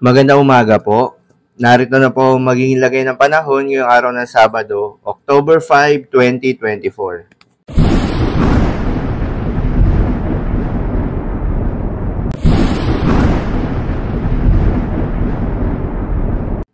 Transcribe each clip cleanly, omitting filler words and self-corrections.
Magandang umaga po. Narito na po ang magiging lagay ng panahon ngayong araw ng Sabado, October 5, 2024.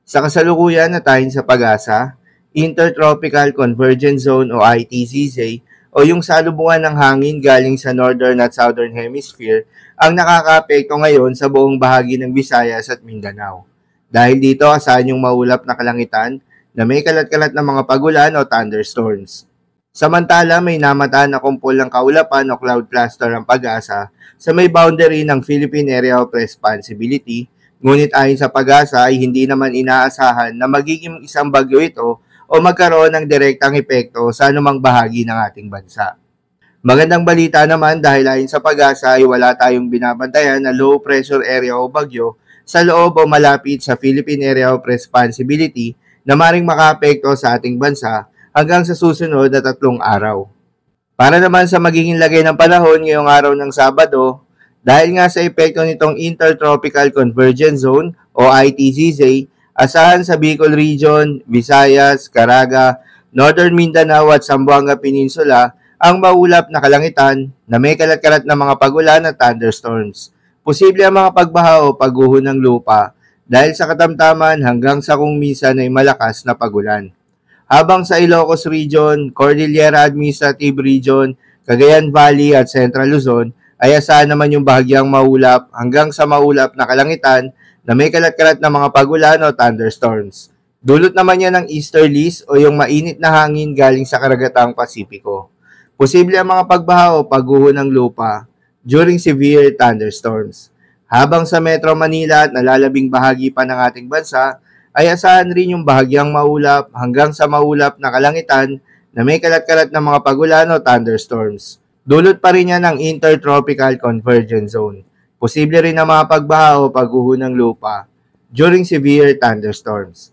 Sa kasalukuyan na tayo sa Pag-asa, Intertropical Convergence Zone o ITCZ o yung salubungan ng hangin galing sa Northern at Southern Hemisphere ang nakakaapekto ngayon sa buong bahagi ng Visayas at Mindanao. Dahil dito, asahan yung maulap na kalangitan na may kalat-kalat na mga pagulan o thunderstorms. Samantala, may namataan na kumpol ng kaulapan o cloud cluster ang Pag-asa sa may boundary ng Philippine Area of Responsibility, ngunit ayon sa Pag-asa ay hindi naman inaasahan na magiging isang bagyo ito o magkaroon ng direktang epekto sa anumang bahagi ng ating bansa. Magandang balita naman dahil ayon sa Pag-asa ay wala tayong binabantayan na low pressure area o bagyo sa loob o malapit sa Philippine Area of Responsibility na maring makaapekto sa ating bansa hanggang sa susunod na 3 araw. Para naman sa magiging lagay ng panahon ngayong araw ng Sabado, dahil nga sa epekto nitong Intertropical Convergence Zone o ITCZ, asahan sa Bicol Region, Visayas, Caraga, Northern Mindanao at Zamboanga Peninsula ang maulap na kalangitan na may kalat-kalat na mga pagulan at thunderstorms. Posible ang mga pagbaha o pagguho ng lupa dahil sa katamtaman hanggang sa kung minsan ay malakas na pagulan. Habang sa Ilocos Region, Cordillera Administrative Region, Cagayan Valley at Central Luzon ay asahan naman yung bahagyang maulap hanggang sa maulap na kalangitan na may kalat-kalat na mga pagulan o thunderstorms. Dulot naman yan ng easterlies o yung mainit na hangin galing sa karagatang Pasipiko. Posible ang mga pagbaha o pagguho ng lupa during severe thunderstorms. Habang sa Metro Manila at nalalabing bahagi pa ng ating bansa, ay asahan rin yung bahagyang maulap hanggang sa maulap na kalangitan na may kalat-kalat na mga pagulan o thunderstorms. Dulot pa rin yan ng Intertropical Convergence Zone. Posible rin na mga pagbaha o pagguho ng lupa during severe thunderstorms.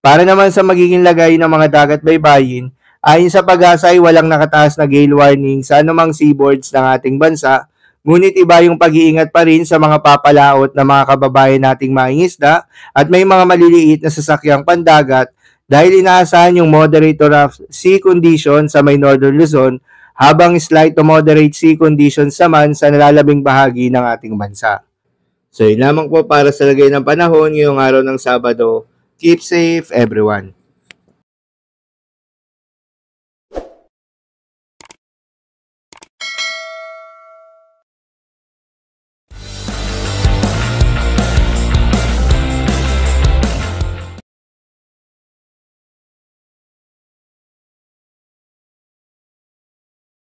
Para naman sa magiging lagay ng mga dagat baybayin, ayon sa Pag-asa ay walang nakataas na gale warning sa anumang seaboards ng ating bansa, ngunit iba yung pag-iingat pa rin sa mga papalaot na mga kababayan nating mangingisda at may mga maliliit na sasakyang pandagat dahil inaasahan yung moderate to rough sea condition sa may Northern Luzon habang slight to moderate sea conditions naman sa nalalabing bahagi ng ating bansa. So yun lamang po para sa lagay ng panahon ngayong araw ng Sabado. Keep safe everyone.